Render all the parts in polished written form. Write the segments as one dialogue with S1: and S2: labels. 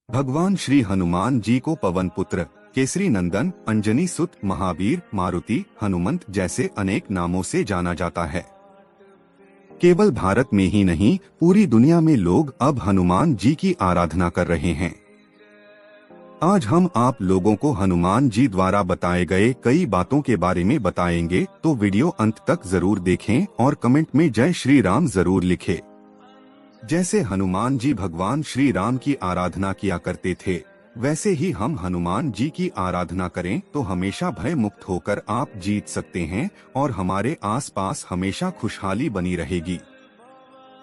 S1: भगवान श्री हनुमान जी को पवन पुत्र, केसरी नंदन, अंजनी सुत, महावीर, मारुति, हनुमंत जैसे अनेक नामों से जाना जाता है। केवल भारत में ही नहीं, पूरी दुनिया में लोग अब हनुमान जी की आराधना कर रहे हैं। आज हम आप लोगों को हनुमान जी द्वारा बताए गए कई बातों के बारे में बताएंगे, तो वीडियो अंत तक जरूर देखें और कमेंट में जय श्री राम जरूर लिखें। जैसे हनुमान जी भगवान श्री राम की आराधना किया करते थे, वैसे ही हम हनुमान जी की आराधना करें तो हमेशा भय मुक्त होकर आप जीत सकते हैं और हमारे आसपास हमेशा खुशहाली बनी रहेगी।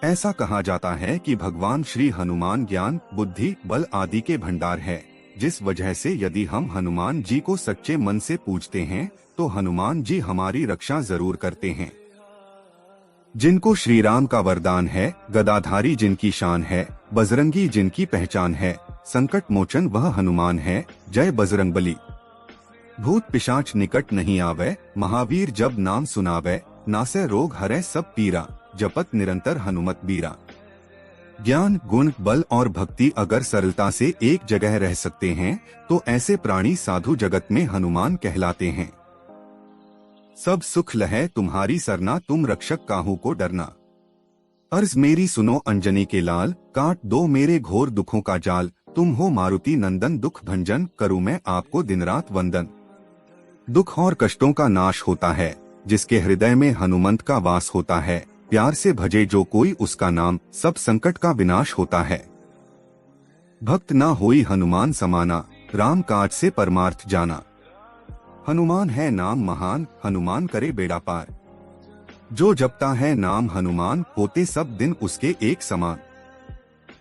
S1: ऐसा कहा जाता है कि भगवान श्री हनुमान ज्ञान, बुद्धि, बल आदि के भंडार है, जिस वजह से यदि हम हनुमान जी को सच्चे मन से पूजते हैं तो हनुमान जी हमारी रक्षा जरूर करते हैं। जिनको श्री राम का वरदान है, गदाधारी जिनकी शान है, बजरंगी जिनकी पहचान है, संकट मोचन वह हनुमान है, जय बजरंगबली। भूत पिशाच निकट नहीं आवे, महावीर जब नाम सुनावे, नासे रोग हरै सब पीरा, जपत निरंतर हनुमत बीरा। ज्ञान, गुण, बल और भक्ति अगर सरलता से एक जगह रह सकते हैं तो ऐसे प्राणी साधु जगत में हनुमान कहलाते हैं। सब सुख लहै तुम्हारी सरना, तुम रक्षक काहू को डरना। अर्ज मेरी सुनो अंजनी के लाल, काट दो मेरे घोर दुखों का जाल, तुम हो मारुति नंदन दुख भंजन, करूं मैं आपको दिन रात वंदन। दुख और कष्टों का नाश होता है, जिसके हृदय में हनुमंत का वास होता है, प्यार से भजे जो कोई उसका नाम, सब संकट का विनाश होता है। भक्त ना होई हनुमान समाना, राम काज से परमार्थ जाना। हनुमान है नाम महान, हनुमान करे बेड़ा पार। जो जपता है नाम हनुमान, होते सब दिन उसके एक समान।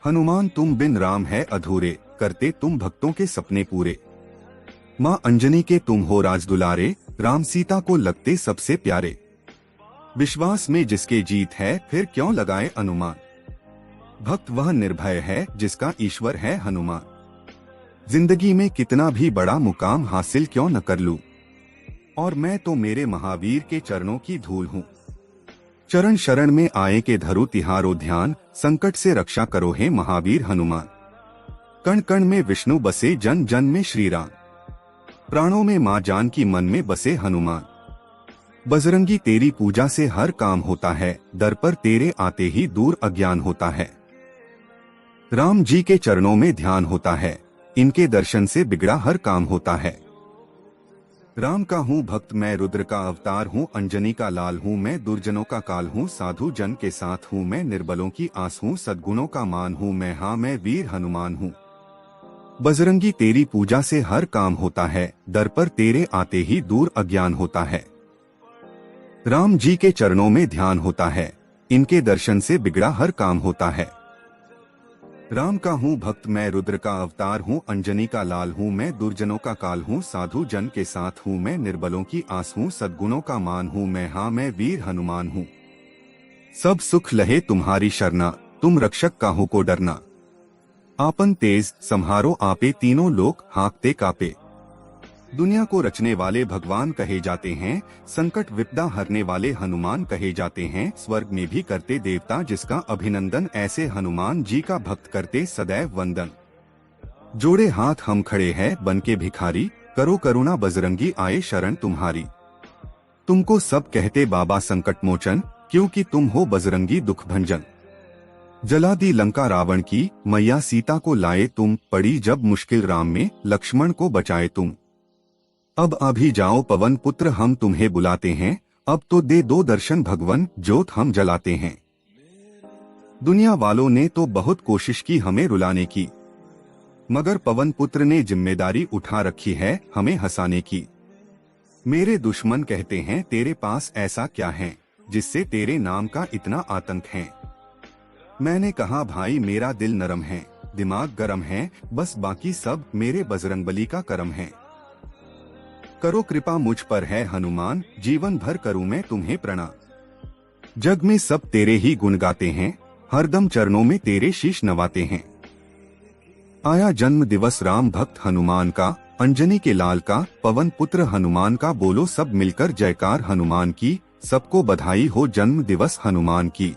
S1: हनुमान तुम बिन राम है अधूरे, करते तुम भक्तों के सपने पूरे। माँ अंजनी के तुम हो राज दुलारे, राम सीता को लगते सबसे प्यारे। विश्वास में जिसके जीत है, फिर क्यों लगाए अनुमान। भक्त वह निर्भय है, जिसका ईश्वर है हनुमान। जिंदगी में कितना भी बड़ा मुकाम हासिल क्यों न कर लूं, और मैं तो मेरे महावीर के चरणों की धूल हूँ। चरण शरण में आए के धरु तिहारो ध्यान, संकट से रक्षा करो हे महावीर हनुमान। कण कण में विष्णु बसे, जन जन में श्री राम। प्राणों में माँ जानकी, मन में बसे हनुमान। बजरंगी तेरी पूजा से हर काम होता है, दर पर तेरे आते ही दूर अज्ञान होता है। राम जी के चरणों में ध्यान होता है, इनके दर्शन से बिगड़ा हर काम होता है। राम का हूँ भक्त मैं, रुद्र का अवतार हूँ, अंजनी का लाल हूँ मैं, दुर्जनों का काल हूँ, साधु जन के साथ हूँ मैं, निर्बलों की आस हूँ, सद्गुणों का मान हूँ मैं, हाँ मैं वीर हनुमान हूँ। बजरंगी तेरी पूजा से हर काम होता है, दर पर तेरे आते ही दूर अज्ञान होता है। राम जी के चरणों में ध्यान होता है, इनके दर्शन से बिगड़ा हर काम होता है। राम का हूँ भक्त मैं, रुद्र का अवतार हूँ, अंजनी का लाल हूँ मैं, दुर्जनों का काल हूँ, साधु जन के साथ हूँ मैं, निर्बलों की आस हूँ, सद्गुणों का मान हूँ मैं, हाँ मैं वीर हनुमान हूँ। सब सुख लहे तुम्हारी शरणा, तुम रक्षक काहू को डरना। आपन तेज संहारो आपे, तीनों लोक हाँकते कापे। दुनिया को रचने वाले भगवान कहे जाते हैं, संकट विपदा हरने वाले हनुमान कहे जाते हैं, स्वर्ग में भी करते देवता जिसका अभिनंदन, ऐसे हनुमान जी का भक्त करते सदैव वंदन। जोड़े हाथ हम खड़े हैं बन के भिखारी, करो करुणा बजरंगी आए शरण तुम्हारी। तुमको सब कहते बाबा संकट मोचन, क्योंकि तुम हो बजरंगी दुख भंजन। जला दी लंका रावण की, मैया सीता को लाए तुम, पड़ी जब मुश्किल राम में, लक्ष्मण को बचाए तुम। अब अभी जाओ पवन पुत्र हम तुम्हें बुलाते हैं, अब तो दे दो दर्शन भगवन, ज्योत हम जलाते हैं। दुनिया वालों ने तो बहुत कोशिश की हमें रुलाने की, मगर पवन पुत्र ने जिम्मेदारी उठा रखी है हमें हंसाने की। मेरे दुश्मन कहते हैं तेरे पास ऐसा क्या है, जिससे तेरे नाम का इतना आतंक है। मैंने कहा भाई मेरा दिल नरम है, दिमाग गरम है, बस बाकी सब मेरे बजरंगबली का करम है। करो कृपा मुझ पर है हनुमान, जीवन भर करूं मैं तुम्हें प्रणाम। जग में सब तेरे ही गुण गाते हैं, हरदम चरणों में तेरे शीश नवाते हैं। आया जन्म दिवस राम भक्त हनुमान का, अंजनी के लाल का, पवन पुत्र हनुमान का, बोलो सब मिलकर जयकार हनुमान की, सबको बधाई हो जन्म दिवस हनुमान की।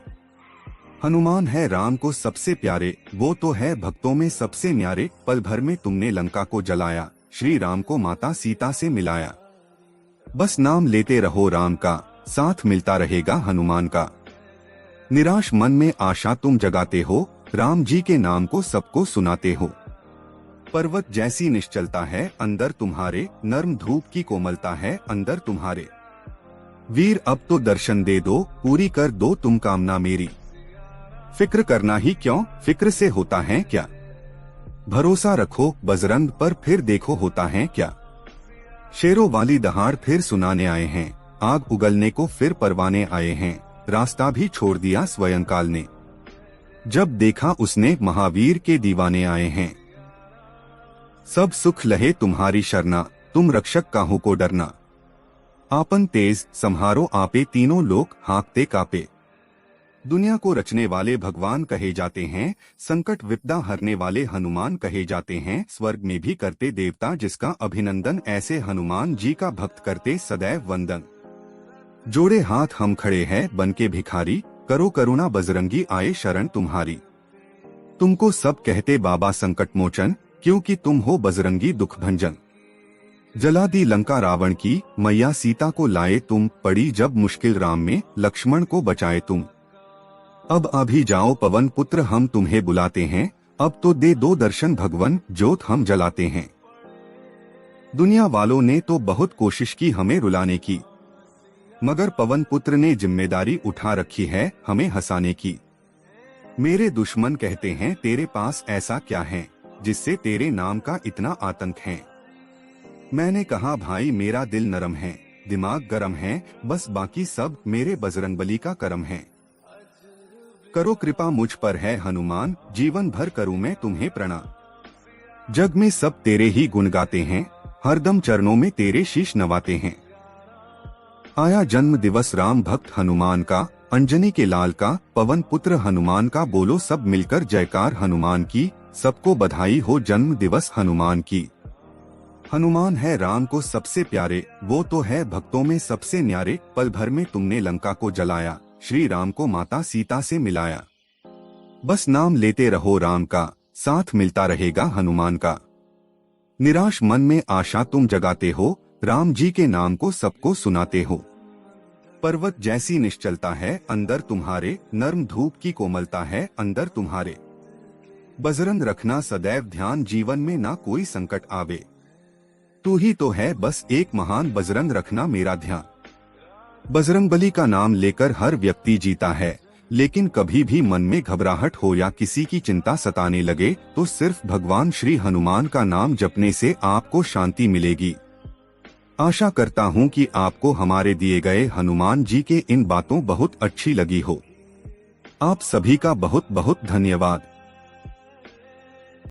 S1: हनुमान है राम को सबसे प्यारे, वो तो है भक्तों में सबसे न्यारे। पल भर में तुमने लंका को जलाया, श्री राम को माता सीता से मिलाया। बस नाम लेते रहो राम का, साथ मिलता रहेगा हनुमान का। निराश मन में आशा तुम जगाते हो, राम जी के नाम को सबको सुनाते हो। पर्वत जैसी निश्चलता है अंदर तुम्हारे, नर्म धूप की कोमलता है अंदर तुम्हारे। वीर अब तो दर्शन दे दो, पूरी कर दो तुम कामना मेरी। फिक्र करना ही क्यों, फिक्र से होता है क्या। भरोसा रखो बजरंग पर, फिर देखो होता है क्या। शेरों वाली दहाड़ फिर सुनाने आए हैं, आग उगलने को फिर परवाने आए हैं। रास्ता भी छोड़ दिया स्वयं काल ने, जब देखा उसने महावीर के दीवाने आए हैं। सब सुख लहे तुम्हारी शरणा, तुम रक्षक काहू को डरना। आपन तेज संहारो आपे, तीनों लोग हाँकते कापे। दुनिया को रचने वाले भगवान कहे जाते हैं, संकट विपदा हरने वाले हनुमान कहे जाते हैं। स्वर्ग में भी करते देवता जिसका अभिनंदन, ऐसे हनुमान जी का भक्त करते सदैव वंदन। जोड़े हाथ हम खड़े हैं बनके भिखारी, करो करुणा बजरंगी आए शरण तुम्हारी। तुमको सब कहते बाबा संकट मोचन, क्योंकि तुम हो बजरंगी दुख भंजन। जला दी लंका रावण की, मैया सीता को लाए तुम। पड़ी जब मुश्किल राम में, लक्ष्मण को बचाए तुम। अब अभी जाओ पवन पुत्र हम तुम्हें बुलाते हैं, अब तो दे दो दर्शन भगवन, ज्योत हम जलाते हैं। दुनिया वालों ने तो बहुत कोशिश की हमें रुलाने की, मगर पवन पुत्र ने जिम्मेदारी उठा रखी है हमें हंसाने की। मेरे दुश्मन कहते हैं तेरे पास ऐसा क्या है, जिससे तेरे नाम का इतना आतंक है। मैंने कहा भाई मेरा दिल नरम है, दिमाग गरम है, बस बाकी सब मेरे बजरंगबली का करम है। करो कृपा मुझ पर है हनुमान, जीवन भर करूं मैं तुम्हें प्रणाम। जग में सब तेरे ही गुण गाते हैं, हरदम चरणों में तेरे शीश नवाते हैं। आया जन्म दिवस राम भक्त हनुमान का, अंजनी के लाल का, पवन पुत्र हनुमान का। बोलो सब मिलकर जयकार हनुमान की, सबको बधाई हो जन्म दिवस हनुमान की। हनुमान है राम को सबसे प्यारे, वो तो है भक्तों में सबसे न्यारे। पल भर में तुमने लंका को जलाया, श्री राम को माता सीता से मिलाया। बस नाम लेते रहो राम का, साथ मिलता रहेगा हनुमान का। निराश मन में आशा तुम जगाते हो, राम जी के नाम को सबको सुनाते हो। पर्वत जैसी निश्चलता है अंदर तुम्हारे, नर्म धूप की कोमलता है अंदर तुम्हारे। बजरंग रखना सदैव ध्यान, जीवन में ना कोई संकट आवे। तू ही तो है बस एक महान, बजरंग रखना मेरा ध्यान। बजरंगबली का नाम लेकर हर व्यक्ति जीता है, लेकिन कभी भी मन में घबराहट हो या किसी की चिंता सताने लगे तो सिर्फ भगवान श्री हनुमान का नाम जपने से आपको शांति मिलेगी। आशा करता हूँ कि आपको हमारे दिए गए हनुमान जी के इन बातों बहुत अच्छी लगी हो। आप सभी का बहुत बहुत धन्यवाद।